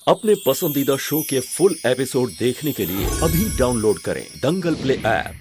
अपने पसंदीदा शो के फुल एपिसोड देखने के लिए अभी डाउनलोड करें दंगल प्ले ऐप।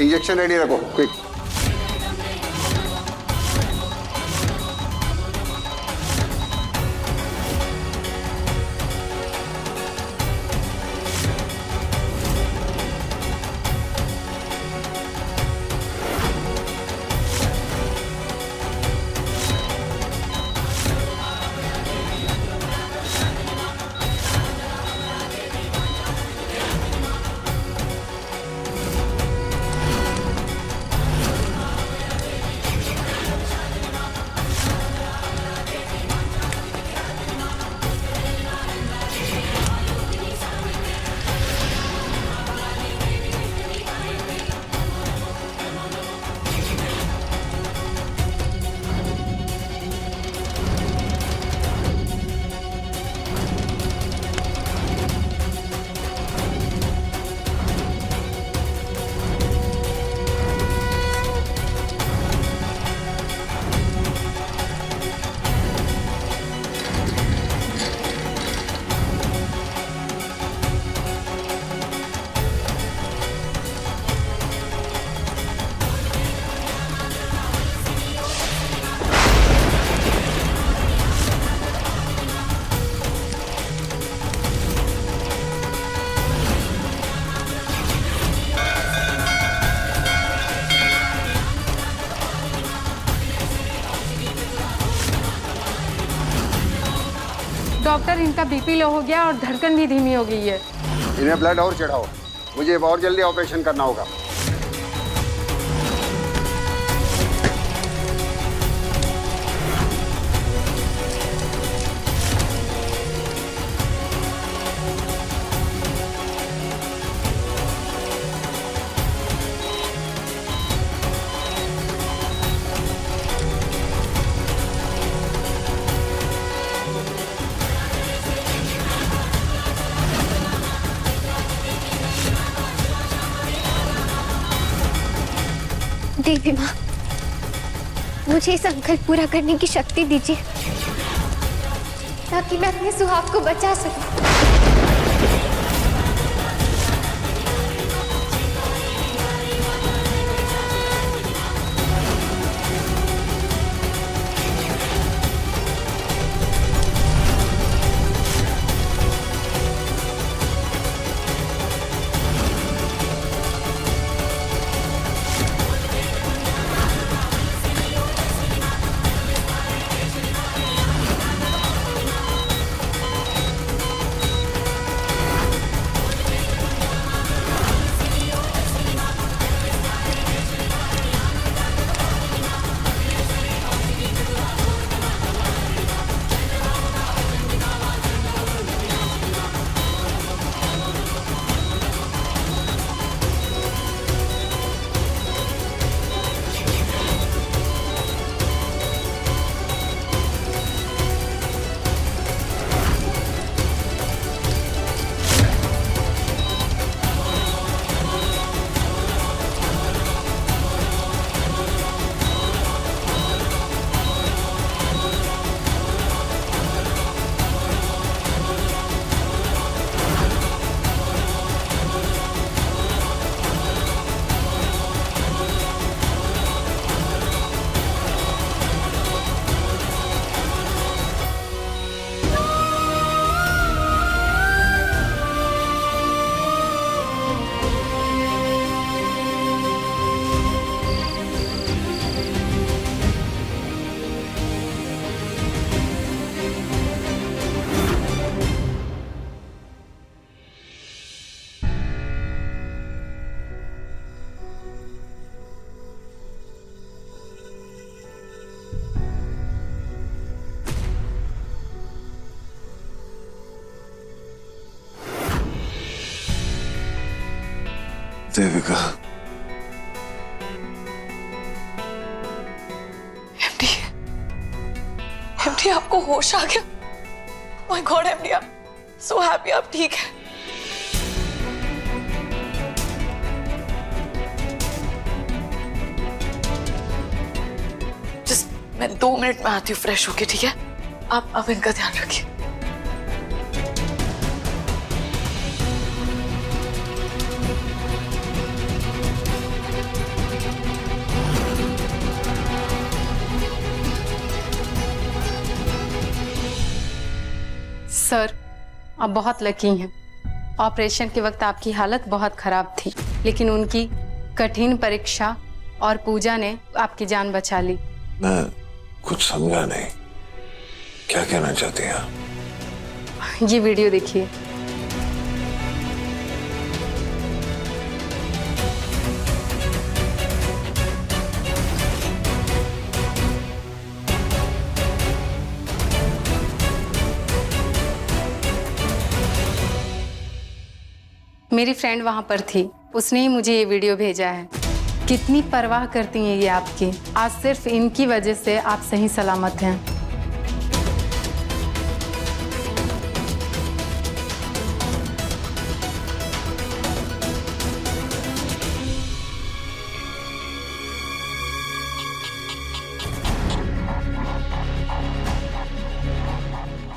इंजेक्शन रेडी रखो, क्विक। डॉक्टर, इनका बीपी लो हो गया और धड़कन भी धीमी हो गई है। इन्हें ब्लड और चढ़ाओ, मुझे और जल्दी ऑपरेशन करना होगा। देवी माँ, मुझे ये संकल्प पूरा करने की शक्ति दीजिए ताकि मैं अपने सुहाग को बचा सकूं। देविका, एमडी आपको होश आ गया? My God MD, I am so happy आप ठीक है। जस्ट मैं 2 मिनट में आती हूँ फ्रेश होके, ठीक है? आप इनका ध्यान रखिए। सर, आप बहुत लकी हैं। ऑपरेशन के वक्त आपकी हालत बहुत खराब थी, लेकिन उनकी कठिन परीक्षा और पूजा ने आपकी जान बचा ली। मैं कुछ समझा नहीं, क्या कहना चाहती हैं आप? ये वीडियो देखिए। मेरी फ्रेंड वहां पर थी, उसने ही मुझे ये वीडियो भेजा है। कितनी परवाह करती हैं ये आपकी। आज सिर्फ इनकी वजह से आप सही सलामत हैं।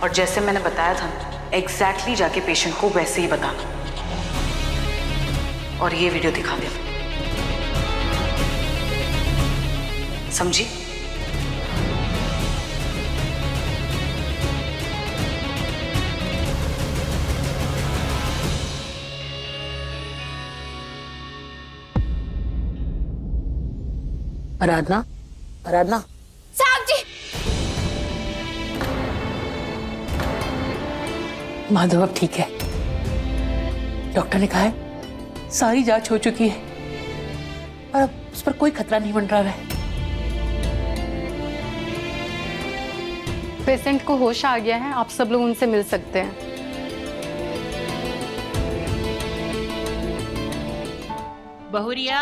और जैसे मैंने बताया था, एग्जैक्टली जाके पेशेंट को वैसे ही बताना और ये वीडियो दिखा देना, समझी? आराधना, आराधना, साहब जी। माधव अब ठीक है। डॉक्टर ने कहा है सारी जांच हो चुकी है और अब उस पर कोई खतरा नहीं मंडरा रहा है। पेशेंट को होश आ गया है, आप सब लोग उनसे मिल सकते हैं। बहुरिया,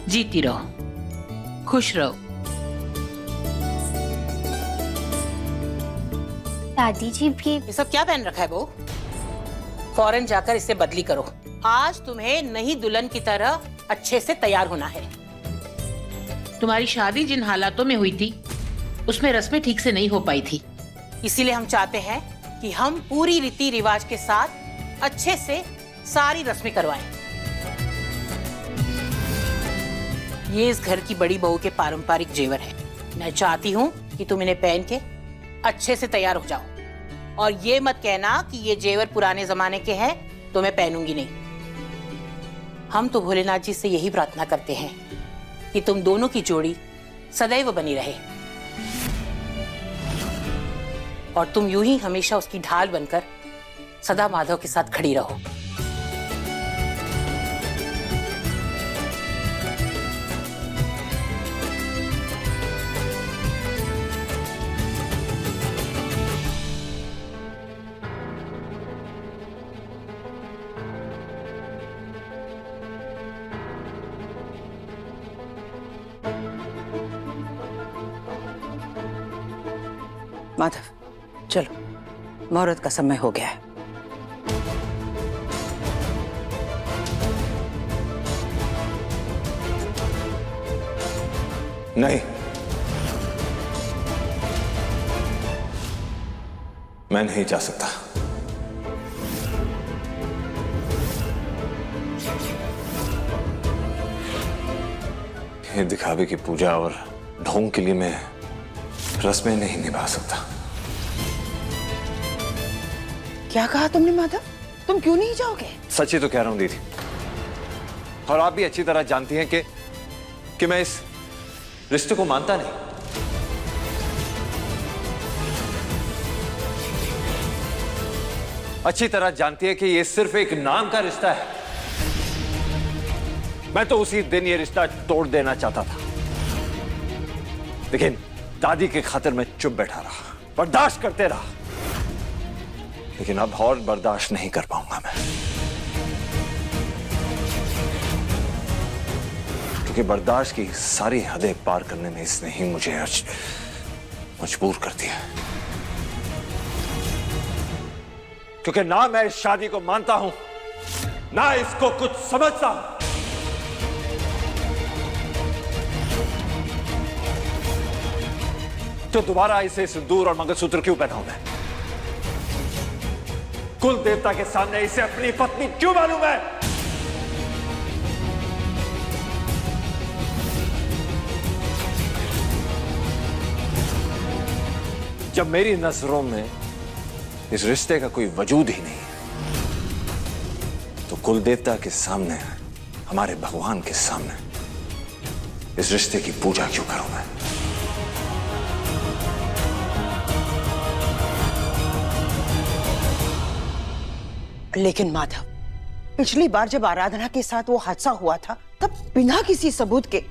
जीती रहो, खुश रहो। दादी जी भी। ये सब क्या पहन रखा है बहू? फौरन जाकर इसे बदली करो। आज तुम्हें नई दुल्हन की तरह अच्छे से तैयार होना है। तुम्हारी शादी जिन हालातों में हुई थी, उसमें रस्में ठीक से नहीं हो पाई थी। इसीलिए हम चाहते हैं कि हम पूरी रीति रिवाज के साथ अच्छे से सारी रस्में करवाएं। ये इस घर की बड़ी बहू के पारंपरिक जेवर है। मैं चाहती हूँ कि तुम इन्हें पहन के अच्छे से तैयार हो जाओ, और ये मत कहना कि ये जेवर पुराने जमाने के हैं तो मैं पहनूंगी नहीं। हम तो भोलेनाथ जी से यही प्रार्थना करते हैं कि तुम दोनों की जोड़ी सदैव बनी रहे और तुम यूं ही हमेशा उसकी ढाल बनकर सदा माधव के साथ खड़ी रहो। माधव, चलो, मुहूर्त का समय हो गया है। नहीं, मैं नहीं जा सकता। ये दिखावे की पूजा और ढोंग के लिए मैं रस्में नहीं निभा सकता। क्या कहा तुमने माधव? तुम क्यों नहीं जाओगे? सच ही तो कह रहा हूं दीदी, और आप भी अच्छी तरह जानती हैं कि मैं इस रिश्ते को मानता नहीं। अच्छी तरह जानती है कि ये सिर्फ एक नाम का रिश्ता है। मैं तो उसी दिन ये रिश्ता तोड़ देना चाहता था, लेकिन दादी के खातिर मैं चुप बैठा रहा, बर्दाश्त करते रहा। लेकिन अब और बर्दाश्त नहीं कर पाऊंगा मैं, क्योंकि बर्दाश्त की सारी हदें पार करने में इसने ही मुझे आज मजबूर कर दिया। क्योंकि ना मैं इस शादी को मानता हूं, ना इसको कुछ समझता हूं। तो दोबारा इसे सिंदूर और मंगलसूत्र क्यों पहनाऊं मैं? कुल देवता के सामने इसे अपनी पत्नी क्यों मानूं मैं? जब मेरी नजरों में इस रिश्ते का कोई वजूद ही नहीं है, तो कुल देवता के सामने, हमारे भगवान के सामने इस रिश्ते की पूजा क्यों करूं मैं? लेकिन माधव, पिछली बार जब आराधना के साथ वो हादसा हुआ था, तब बिना किसी सबूत के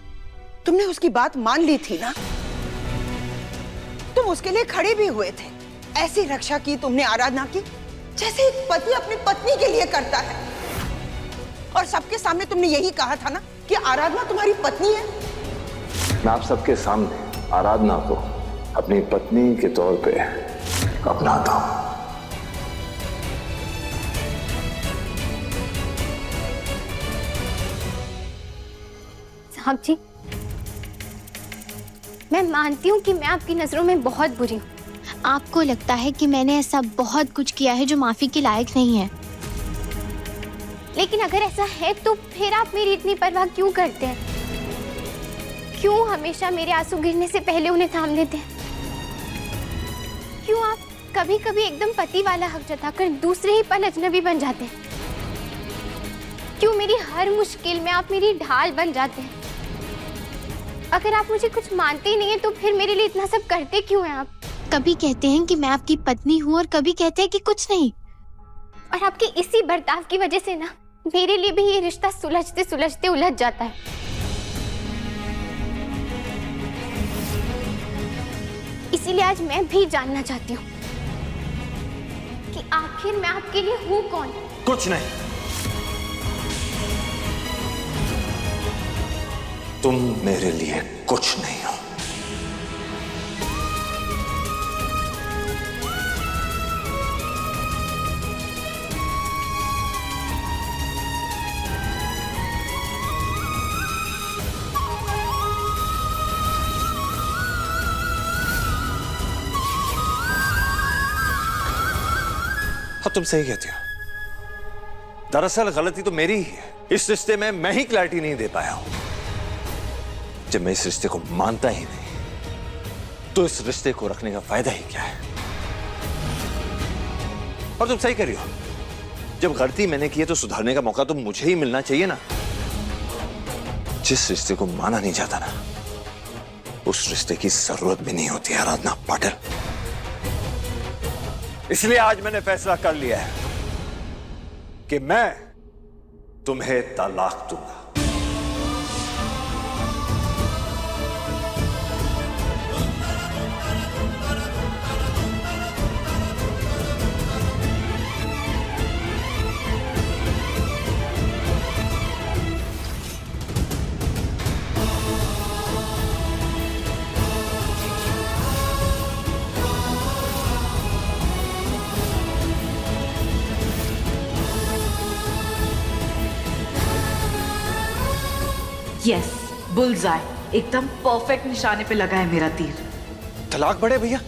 तुमने उसकी बात मान ली थी ना? तुम उसके लिए खड़े भी हुए थे। ऐसी रक्षा की तुमने आराधना की जैसे एक पति अपनी पत्नी के लिए करता है। और सबके सामने तुमने यही कहा था ना कि आराधना तुम्हारी पत्नी है। मैं आप सबके सामने आराधना को अपनी पत्नी के तौर पे अपनाता हूं। साहब जी, मैं मानती हूँ कि मैं आपकी नजरों में बहुत बुरी हूँ। आपको लगता है कि मैंने ऐसा बहुत कुछ किया है जो माफी के लायक नहीं है, लेकिन अगर ऐसा है तो फिर आप मेरी इतनी परवाह क्यों करते हैं? क्यों हमेशा मेरे आंसू गिरने से पहले उन्हें थाम लेते हैं? क्यों आप कभी कभी एकदम पति वाला हक जताकर दूसरे ही पल अजनबी बन जाते हैं? क्यों मेरी हर मुश्किल में आप मेरी ढाल बन जाते हैं? अगर आप मुझे कुछ मानते ही नहीं है तो फिर मेरे लिए इतना सब करते क्यों हैं आप? कभी कहते हैं कि मैं आपकी पत्नी हूँ और कभी कहते हैं कि कुछ नहीं। और आपके इसी बर्ताव की वजह से ना मेरे लिए भी ये रिश्ता सुलझते सुलझते उलझ जाता है। इसीलिए आज मैं भी जानना चाहती हूँ कि आखिर मैं आपके लिए हूँ कौन? कुछ नहीं। तुम मेरे लिए कुछ नहीं हो। हाँ, तुम सही कहती हो। दरअसल गलती तो मेरी ही है। इस रिश्ते में मैं ही क्लैरिटी नहीं दे पाया हूं। जब मैं इस रिश्ते को मानता ही नहीं, तो इस रिश्ते को रखने का फायदा ही क्या है? और तुम सही कह रही हो। जब गलती मैंने की है तो सुधारने का मौका तो मुझे ही मिलना चाहिए ना। जिस रिश्ते को माना नहीं जाता ना, उस रिश्ते की जरूरत भी नहीं होती आराधना पाटिल। इसलिए आज मैंने फैसला कर लिया है कि मैं तुम्हें तलाक दूंगा। यस, बुल्सआई, एकदम परफेक्ट निशाने पे लगा है मेरा तीर। तलाक बढ़े भैया,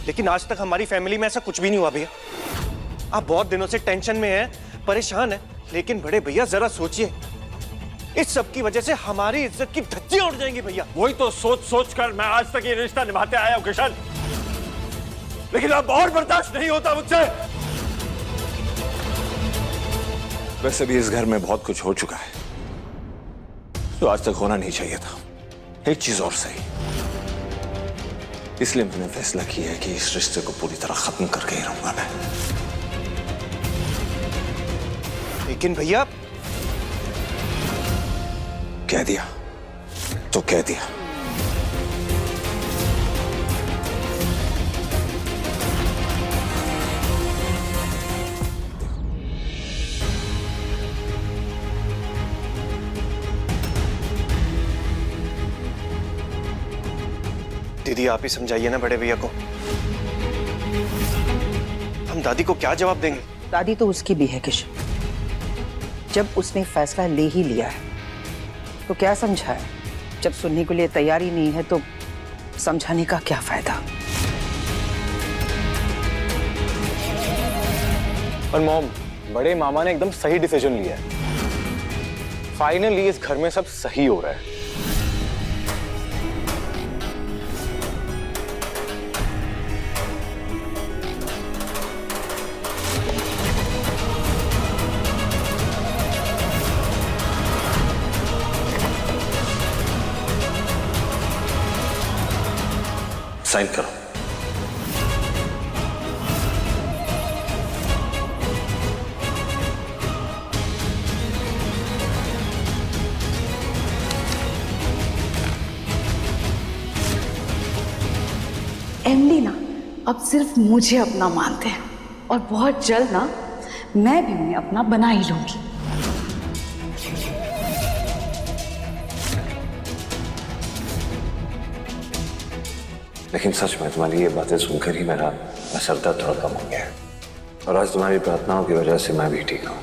लेकिन आज तक हमारी फैमिली में ऐसा कुछ भी नहीं हुआ भैया। आप बहुत दिनों से टेंशन में हैं, परेशान हैं, लेकिन बड़े भैया जरा सोचिए, इस सब की वजह से हमारी इज्जत की धज्जियां उड़ जाएंगी भैया। वही तो सोच सोच कर मैं आज तक ये रिश्ता निभाते आया हूं किशन, लेकिन अब और बर्दाश्त नहीं होता मुझसे। वैसे भी इस घर में बहुत कुछ हो चुका है जो आज तक होना नहीं चाहिए था। एक चीज और सही, इसलिए मैंने फैसला किया है कि इस रिश्ते को पूरी तरह खत्म करके ही रहूंगा मैं। लेकिन भैया, कह दिया तो कह दिया। दीदी आप ही समझाइए ना बड़े भैया को। हम दादी को क्या जवाब देंगे? दादी तो उसकी भी है किशन। जब उसने फैसला ले ही लिया है तो क्या समझाए? जब सुनने के लिए तैयार ही नहीं है तो समझाने का क्या फायदा? और मॉम, बड़े मामा ने एकदम सही डिसीजन लिया है। फाइनली इस घर में सब सही हो रहा है। साइन करो। एमडी ना अब सिर्फ मुझे अपना मानते हैं और बहुत जल्द ना मैं भी उन्हें अपना बना ही लूंगी। लेकिन सच में तुम्हारी ये बातें सुनकर ही मेरा सर दर्द थोड़ा कम हो गया है और आज तुम्हारी प्रार्थनाओं की वजह से मैं भी ठीक हूं।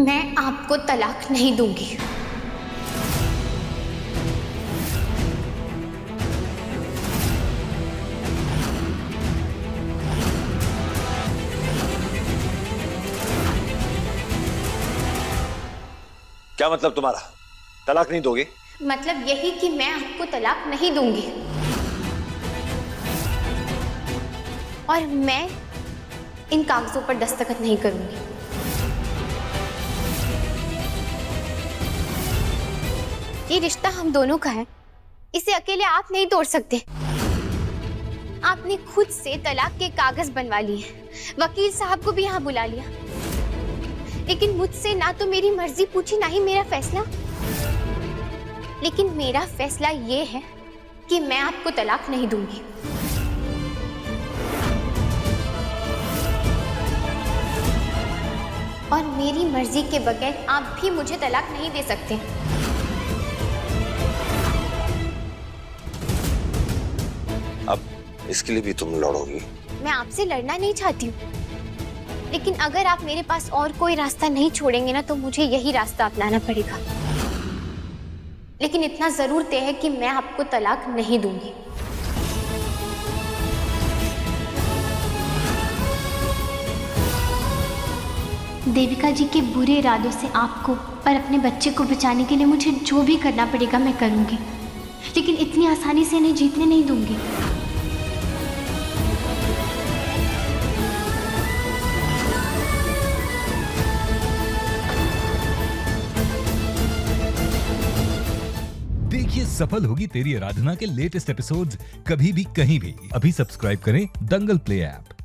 मैं आपको तलाक नहीं दूंगी। क्या मतलब तुम्हारा? तलाक नहीं दोगे? मतलब यही कि मैं आपको तलाक नहीं दूंगी और मैं इन कागजों पर दस्तखत नहीं करूंगी। ये रिश्ता हम दोनों का है, इसे अकेले आप नहीं तोड़ सकते। आपने खुद से तलाक के कागज बनवा लिए, वकील साहब को भी यहाँ बुला लिया, लेकिन मुझसे ना तो मेरी मर्जी पूछी ना ही मेरा फैसला। लेकिन मेरा फैसला ये है कि मैं आपको तलाक नहीं दूंगी। और मेरी मर्जी के बगैर आप भी मुझे तलाक नहीं दे सकते। अब इसके लिए भी तुम लड़ोगी? मैं आपसे लड़ना नहीं चाहती हूँ, लेकिन अगर आप मेरे पास और कोई रास्ता नहीं छोड़ेंगे ना तो मुझे यही रास्ता अपनाना पड़ेगा। लेकिन इतना जरूर तय है कि मैं आपको तलाक नहीं दूंगी। देविका जी के बुरे इरादों से आपको और अपने बच्चे को बचाने के लिए मुझे जो भी करना पड़ेगा मैं करूंगी, लेकिन इतनी आसानी से इन्हें जीतने नहीं दूंगी। देखिए सफल होगी तेरी आराधना के लेटेस्ट एपिसोड्स कभी भी कहीं भी। अभी सब्सक्राइब करें दंगल प्ले ऐप।